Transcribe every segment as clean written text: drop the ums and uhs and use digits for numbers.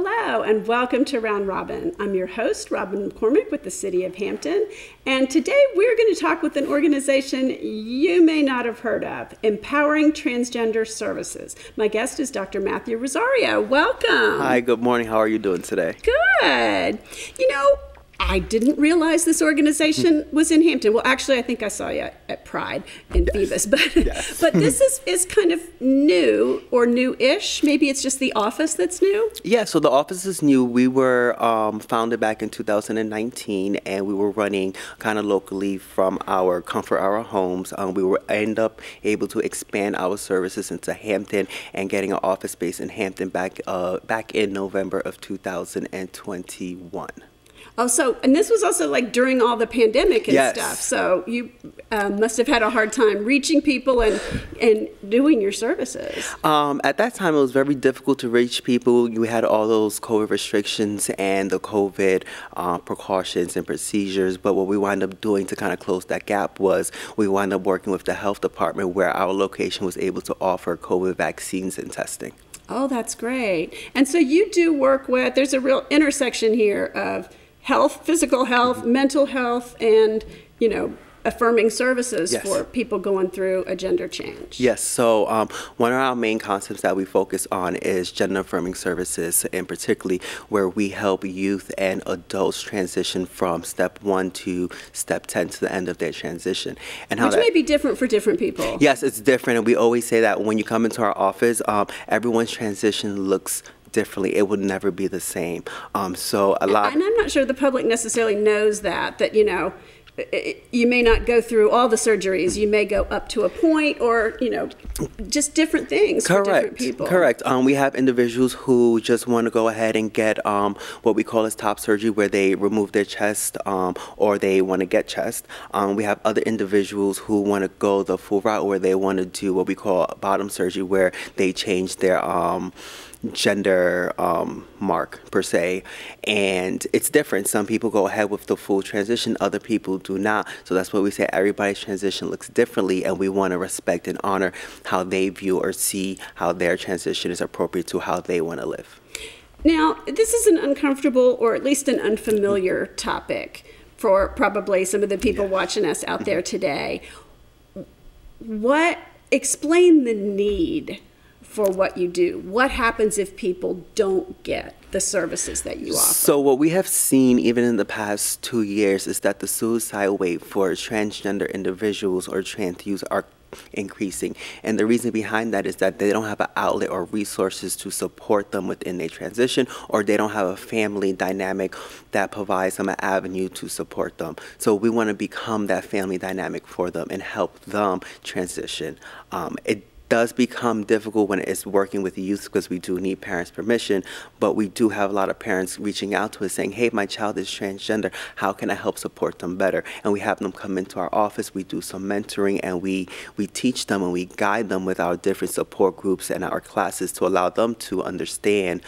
Hello, and welcome to Round Robin. I'm your host, Robin McCormick with the City of Hampton, and today we're going to talk with an organization you may not have heard of, Empowering Transgender Services. My guest is Dr. Matthew Rosario. Welcome. Hi, good morning. How are you doing today? Good. You know, I didn't realize this organization was in Hampton. Well, actually, I think I saw you at Pride in Phoebus, but but this is kind of new or new-ish. Maybe it's just the office that's new? Yeah, so the office is new. We were founded back in 2019, and we were running kind of locally from our comfort, our homes. We were end up able to expand our services into Hampton and getting an office space in Hampton back in November of 2021. Oh, and this was also like during all the pandemic and Yes. stuff. So you must have had a hard time reaching people and doing your services. At that time, it was very difficult to reach people. You had all those COVID restrictions and the COVID precautions and procedures. But what we wound up doing to kind of close that gap was we wound up working with the health department, where our location was able to offer COVID vaccines and testing. Oh, that's great. And so you do work with, there's a real intersection here of health, physical health, mental health, and, you know, affirming services Yes. for people going through a gender change. Yes, so one of our main concepts that we focus on is gender affirming services, and particularly where we help youth and adults transition from step 1 to step 10 to the end of their transition. And how Which may be different for different people. Yes, it's different, and we always say that when you come into our office, everyone's transition looks differently. It would never be the same. So a lot. And I'm not sure the public necessarily knows that, you know, you may not go through all the surgeries. You may go up to a point, or, you know, just different things for different people. Correct. We have individuals who just want to go ahead and get what we call as top surgery, where they remove their chest, or they want to get chest. We have other individuals who want to go the full route, where they want to do what we call bottom surgery, where they change their gender mark per se, and it's different. Some people go ahead with the full transition, other people do not. So that's what we say, everybody's transition looks differently, and we want to respect and honor how they view or see how their transition is appropriate to how they want to live. Now, this is an uncomfortable, or at least an unfamiliar topic for probably some of the people watching us out there today. Explain the need for what you do. What happens if people don't get the services that you offer? So what we have seen even in the past 2 years is that the suicide rate for transgender individuals or trans youth are increasing. And the reason behind that is that they don't have an outlet or resources to support them within their transition, or they don't have a family dynamic that provides them an avenue to support them. So we want to become that family dynamic for them and help them transition. It does become difficult when it's working with youth, because we do need parents' permission, but we do have a lot of parents reaching out to us saying, hey, my child is transgender, how can I help support them better? And we have them come into our office, we do some mentoring, and we teach them and we guide them with our different support groups and our classes to allow them to understand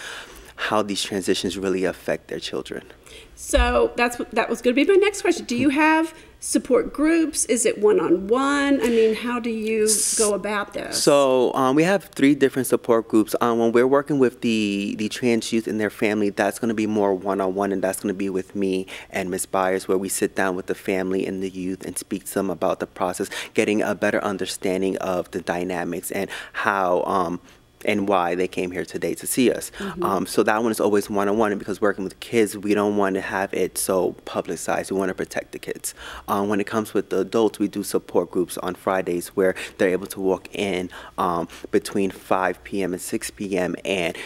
how these transitions really affect their children. So that was going to be my next question. Do you have support groups? Is it one-on-one? I mean, how do you go about this? So we have 3 different support groups. When we're working with the trans youth and their family, that's going to be more one-on-one, and that's going to be with me and Ms. Byers, where we sit down with the family and the youth and speak to them about the process, getting a better understanding of the dynamics and how and why they came here today to see us. So that one is always one-on-one, and because working with kids, we don't want to have it so publicized. We want to protect the kids. When it comes with the adults, we do support groups on Fridays where they're able to walk in between 5 p.m. and 6 p.m. and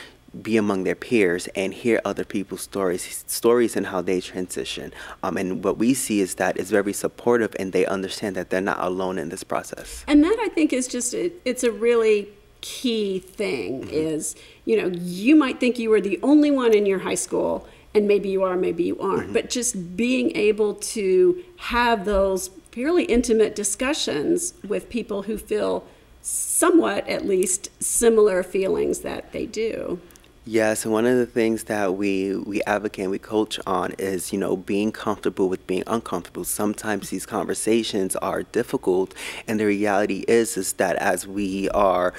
be among their peers and hear other people's stories and how they transition. And what we see is that it's very supportive, and they understand that they're not alone in this process. And that, I think, is just, it's a really key thing is, you know, you might think you were the only one in your high school, and maybe you are, maybe you aren't, but just being able to have those fairly intimate discussions with people who feel somewhat, at least, similar feelings that they do. Yes, and one of the things that we advocate and we coach on is, you know, being comfortable with being uncomfortable. Sometimes these conversations are difficult, and the reality is that as we are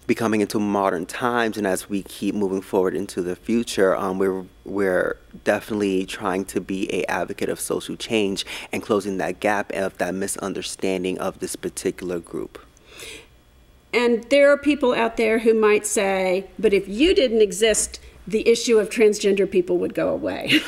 becoming into modern times, and as we keep moving forward into the future, we're definitely trying to be a advocate of social change and closing that gap of that misunderstanding of this particular group. And there are people out there who might say, but if you didn't exist, the issue of transgender people would go away.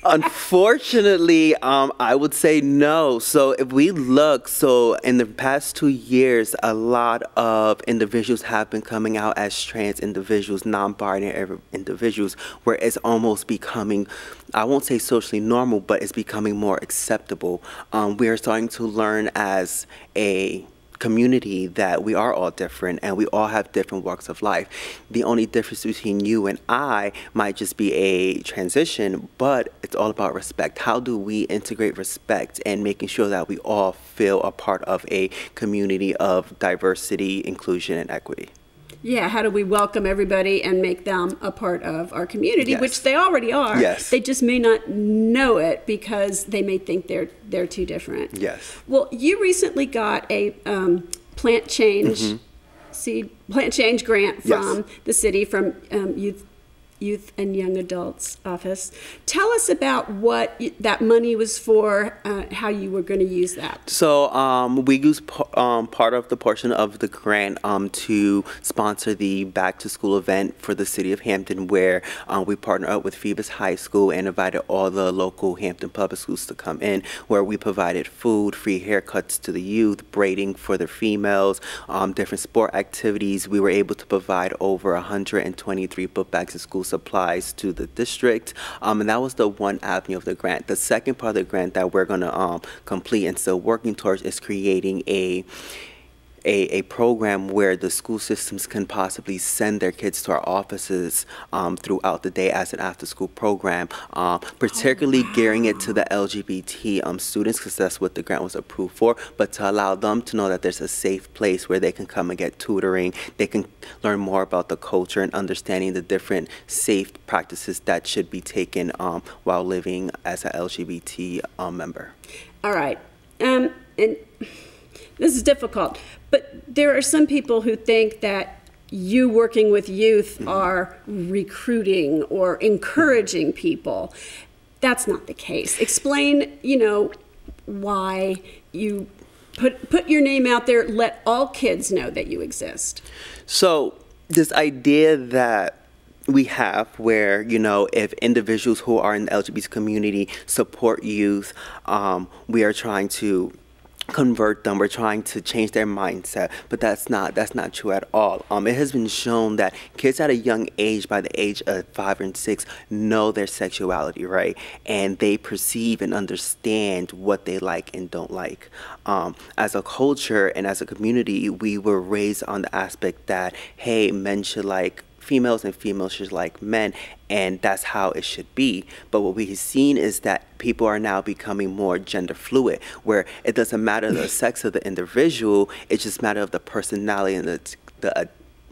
Unfortunately, I would say no. So if we look, so in the past 2 years, a lot of individuals have been coming out as trans individuals, non-binary individuals, where it's almost becoming, I won't say socially normal, but it's becoming more acceptable. We are starting to learn as a community that we are all different and we all have different walks of life. The only difference between you and I might just be a transition, but it's all about respect. How do we integrate respect and making sure that we all feel a part of a community of diversity, inclusion, and equity? Yeah, how do we welcome everybody and make them a part of our community, Yes. which they already are. Yes. They just may not know it because they may think they're too different. Yes. Well, you recently got a plant change plant change grant from the city, from Youth and Young Adults Office. Tell us about what that money was for, how you were going to use that. So we used part of the portion of the grant to sponsor the back to school event for the city of Hampton, where we partnered up with Phoebus High School and invited all the local Hampton public schools to come in, where we provided food, free haircuts to the youth, braiding for the females, different sport activities. We were able to provide over 123 book bags of school supplies to the district, and that was the one avenue of the grant. The second part of the grant that we're going to complete and still working towards is creating a program where the school systems can possibly send their kids to our offices throughout the day as an after-school program, particularly gearing it to the LGBT students, because that's what the grant was approved for, but to allow them to know that there's a safe place where they can come and get tutoring, they can learn more about the culture and understanding the different safe practices that should be taken while living as an LGBT member. All right. And this is difficult, but there are some people who think that you working with youth are recruiting or encouraging people. That's not the case. Explain, why you put your name out there, let all kids know that you exist. So this idea that we have where, if individuals who are in the LGBT community support youth, we are trying to convert them, we're trying to change their mindset, but that's not true at all. It has been shown that kids at a young age, by the age of 5 and 6, know their sexuality, right? And they perceive and understand what they like and don't like. As a culture and as a community, we were raised on the aspect that, hey, men should like females and females should like men, and that's how it should be. But what we've seen is that people are now becoming more gender fluid, where it doesn't matter the sex of the individual, it's just a matter of the personality and the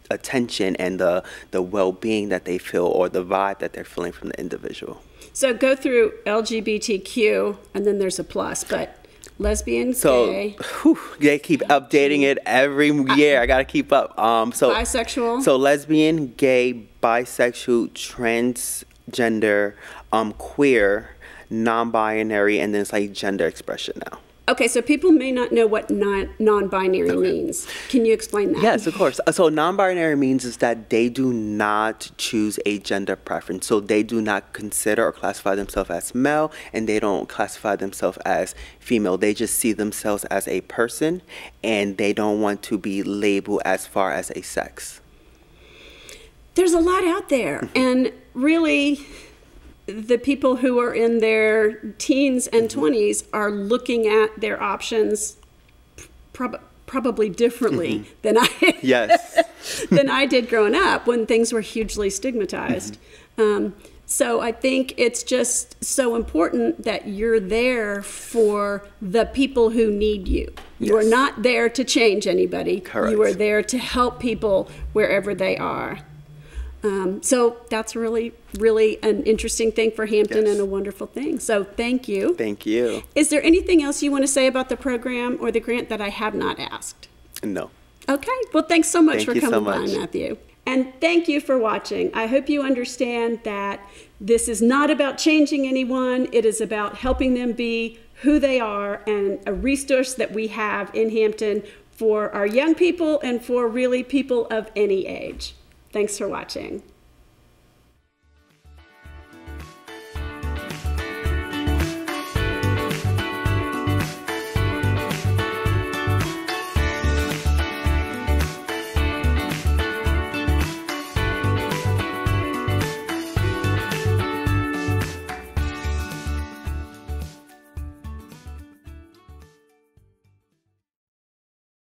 attention and the well-being that they feel, or the vibe that they're feeling from the individual. So go through LGBTQ, and then there's a plus, but lesbian, gay. They keep updating it every year. I gotta keep up. Bisexual. So lesbian, gay, bisexual, transgender, queer, non-binary, and then it's like gender expression now. Okay, so people may not know what non-binary means. Can you explain that? Yes, of course. So non-binary means is that they do not choose a gender preference. So they do not consider or classify themselves as male, and they don't classify themselves as female. They just see themselves as a person, and they don't want to be labeled as far as a sex. There's a lot out there, and really, the people who are in their teens and 20s are looking at their options probably differently than than I did growing up, when things were hugely stigmatized. So I think it's just so important that you're there for the people who need you. You are not there to change anybody. Correct. You are there to help people wherever they are. So that's really, really an interesting thing for Hampton, and a wonderful thing. So thank you. Thank you. Is there anything else you want to say about the program or the grant that I have not asked? No. Okay. Well, thanks so much Thank for you so coming by, much. Matthew. And thank you for watching. I hope you understand that this is not about changing anyone. It is about helping them be who they are, and a resource that we have in Hampton for our young people and for really people of any age. Thanks for watching.